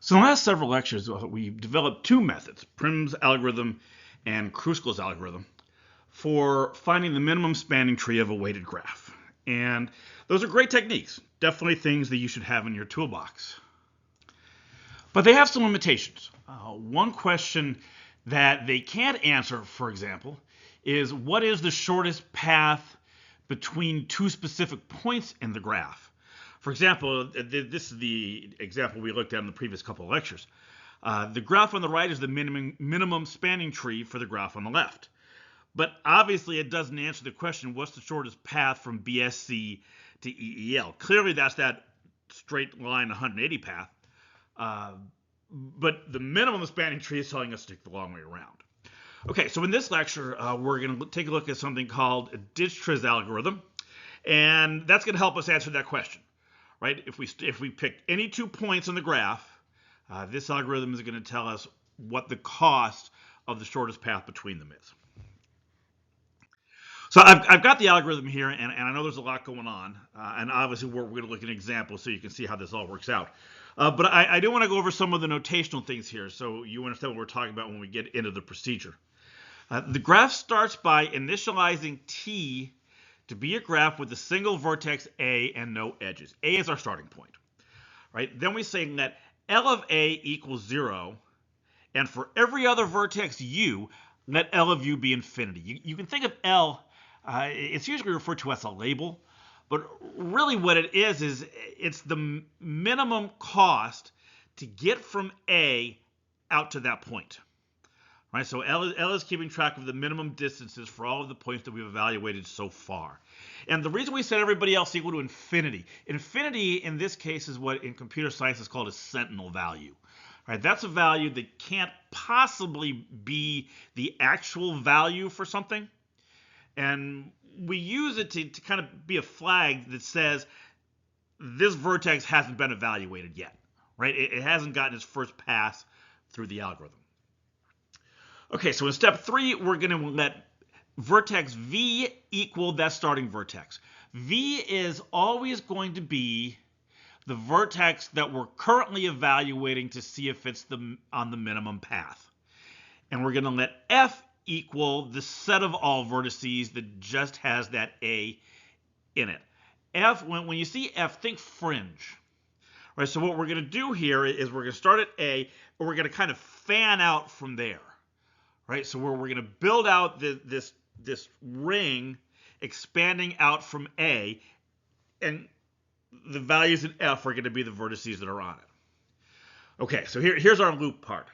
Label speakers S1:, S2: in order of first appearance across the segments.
S1: So in the last several lectures, we've developed two methods, Prim's algorithm and Kruskal's algorithm, for finding the minimum spanning tree of a weighted graph. And those are great techniques, definitely things that you should have in your toolbox. But they have some limitations. One question that they can't answer, for example, is what is the shortest path between two specific points in the graph? For example, this is the example we looked at in the previous couple of lectures. The graph on the right is the minimum spanning tree for the graph on the left. But obviously it doesn't answer the question, what's the shortest path from BSC to EEL? Clearly that's that straight line 180 path. But the minimum spanning tree is telling us to take the long way around. Okay, so in this lecture, we're going to take a look at something called Dijkstra's algorithm. And that's going to help us answer that question. Right? If we pick any 2 points on the graph, this algorithm is going to tell us what the cost of the shortest path between them is. So I've got the algorithm here, and I know there's a lot going on, and obviously we're going to look at an example so you can see how this all works out. But I do want to go over some of the notational things here so you understand what we're talking about when we get into the procedure. The graph starts by initializing T to be a graph with a single vertex A and no edges. A is our starting point, right? Then we say let L of A equals 0, and for every other vertex U, let L of U be infinity. You can think of L, it's usually referred to as a label, but really what it is it's the minimum cost to get from A out to that point. Right, so L is keeping track of the minimum distances for all of the points that we've evaluated so far. And the reason we set everybody else equal to infinity, infinity in this case is what in computer science is called a sentinel value. Right, that's a value that can't possibly be the actual value for something. And we use it to kind of be a flag that says this vertex hasn't been evaluated yet. Right, it hasn't gotten its first pass through the algorithm. Okay, so in step 3, we're going to let vertex V equal that starting vertex. V is always going to be the vertex that we're currently evaluating to see if it's on the minimum path. And we're going to let F equal the set of all vertices that just has that A in it. F, when you see F, think fringe. Right, so what we're going to do here is we're going to start at A, and we're going to kind of fan out from there. Right, so we're going to build out this ring expanding out from A, and the values in F are going to be the vertices that are on it. Okay, so here's our loop part.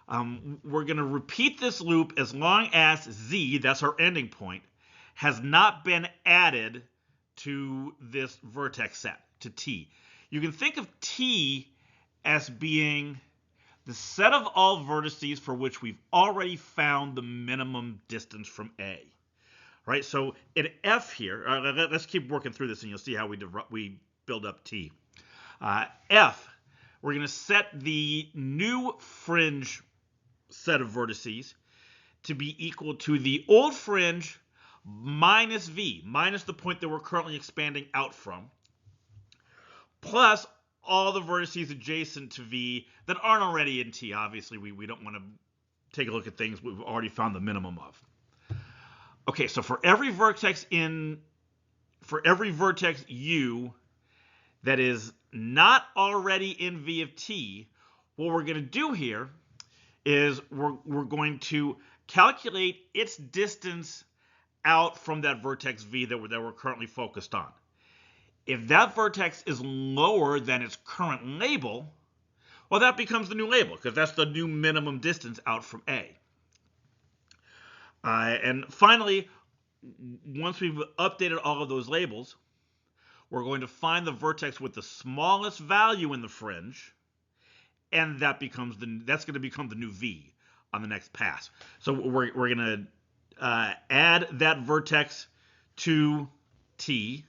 S1: We're going to repeat this loop as long as Z, that's our ending point, has not been added to this vertex set, to T. You can think of T as being the set of all vertices for which we've already found the minimum distance from A. Right, so in F here, let's keep working through this and you'll see how we build up T. F, we're going to set the new fringe set of vertices to be equal to the old fringe minus V, minus the point that we're currently expanding out from, plus all the vertices adjacent to V that aren't already in T. Obviously, we don't want to take a look at things we've already found the minimum of. Okay, so for every vertex U that is not already in V of T, what we're going to do here is we're going to calculate its distance out from that vertex V that we're currently focused on. If that vertex is lower than its current label, well, that becomes the new label because that's the new minimum distance out from A. And finally, once we've updated all of those labels, we're going to find the vertex with the smallest value in the fringe, and that's going to become the new V on the next pass. So we're going to add that vertex to T.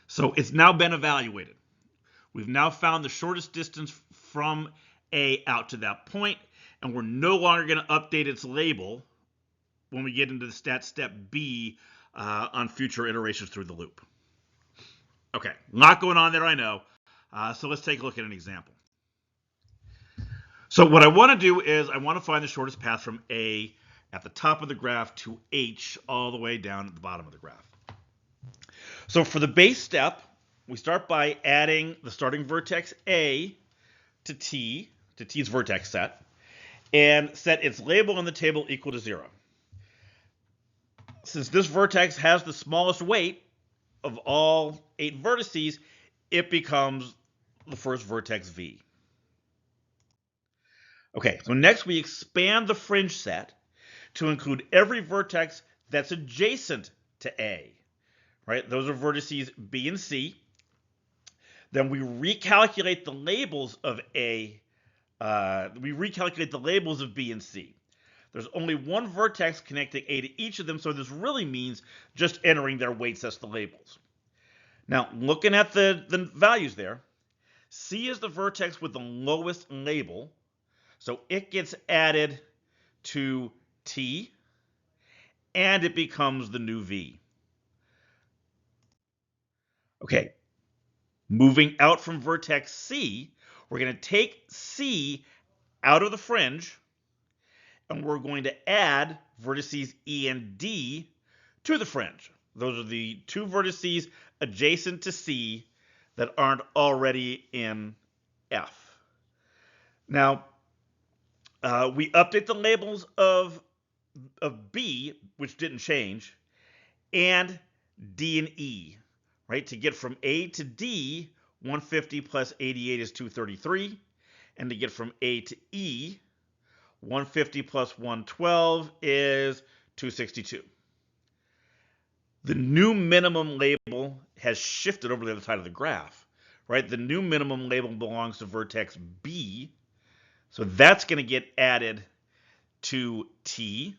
S1: So it's now been evaluated. We've now found the shortest distance from A out to that point, and we're no longer going to update its label when we get into the step B on future iterations through the loop. Okay, a lot going on there, I know. So let's take a look at an example. So what I want to do is I want to find the shortest path from A at the top of the graph to H all the way down at the bottom of the graph. So for the base step, we start by adding the starting vertex A to T's vertex set, and set its label in the table equal to 0. Since this vertex has the smallest weight of all 8 vertices, it becomes the first vertex V. Okay, so next we expand the fringe set to include every vertex that's adjacent to A. Right? Those are vertices B and C. Then we recalculate the labels of A. We recalculate the labels of B and C. There's only one vertex connecting A to each of them, so this really means just entering their weights as the labels. Now, looking at the values there, C is the vertex with the lowest label, so it gets added to T, and it becomes the new V. Okay, moving out from vertex C, we're going to take C out of the fringe, and we're going to add vertices E and D to the fringe. Those are the 2 vertices adjacent to C that aren't already in F. Now, we update the labels of B, which didn't change, and D and E, right? To get from A to D, 150 plus 88 is 233. And to get from A to E, 150 plus 112 is 262. The new minimum label has shifted over to the other side of the graph, right? The new minimum label belongs to vertex B, so that's going to get added to T,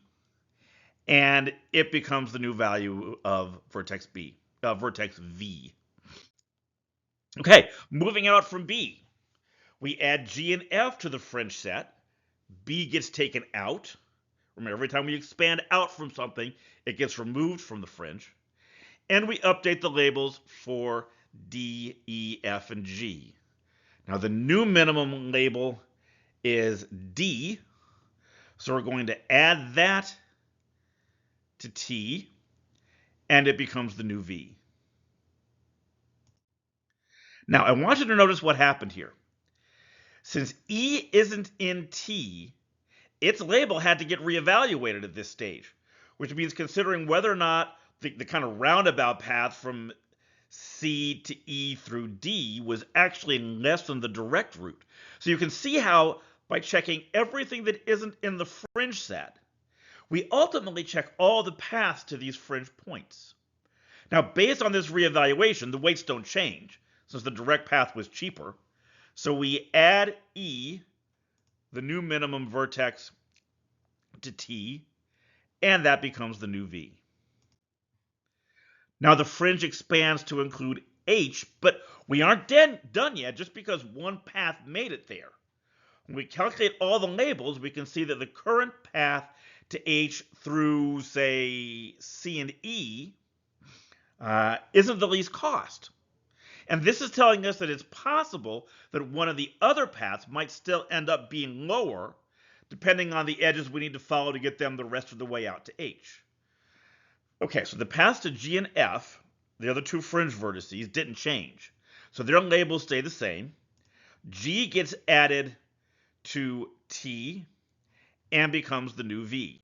S1: and it becomes the new value of vertex B, vertex V. Okay, moving out from B, we add G and F to the fringe set. B gets taken out. Remember, every time we expand out from something, it gets removed from the fringe. And we update the labels for D, E, F, and G. Now, the new minimum label is D, so we're going to add that to T, and it becomes the new V. Now, I want you to notice what happened here. Since E isn't in T, its label had to get reevaluated at this stage, which means considering whether or not the kind of roundabout path from C to E through D was actually less than the direct route. So you can see how by checking everything that isn't in the fringe set, we ultimately check all the paths to these fringe points. Now, based on this reevaluation, the weights don't change, since the direct path was cheaper. So we add E, the new minimum vertex, to T, and that becomes the new V. Now the fringe expands to include H, but we aren't done yet just because one path made it there. When we calculate all the labels, we can see that the current path to H through, say, C and E isn't the least cost. And this is telling us that it's possible that one of the other paths might still end up being lower, depending on the edges we need to follow to get them the rest of the way out to H. Okay, so the paths to G and F, the other 2 fringe vertices, didn't change. So their labels stay the same. G gets added to T and becomes the new V.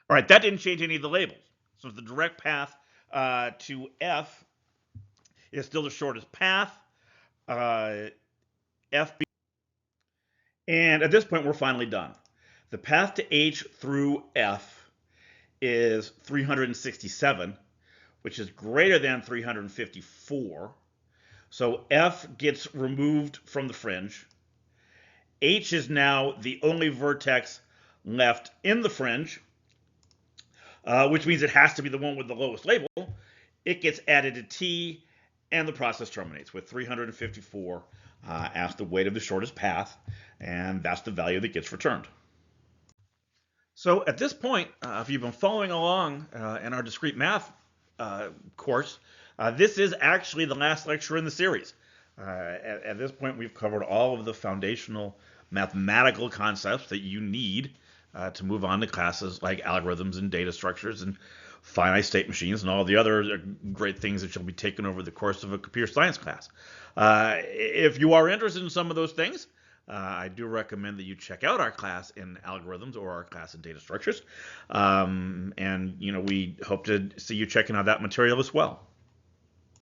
S1: All right, that didn't change any of the labels. So the direct path to F is still the shortest path. F. And at this point, we're finally done. The path to H through F is 367, which is greater than 354. So F gets removed from the fringe. H is now the only vertex left in the fringe, which means it has to be the one with the lowest label. It gets added to T, and the process terminates with 354 as the weight of the shortest path, and that's the value that gets returned. So at this point, if you've been following along in our discrete math course, this is actually the last lecture in the series. At this point, we've covered all of the foundational mathematical concepts that you need to move on to classes like algorithms and data structures and finite state machines and all the other great things that you'll be taking over the course of a computer science class. If you are interested in some of those things, I do recommend that you check out our class in algorithms or our class in data structures. And we hope to see you checking out that material as well.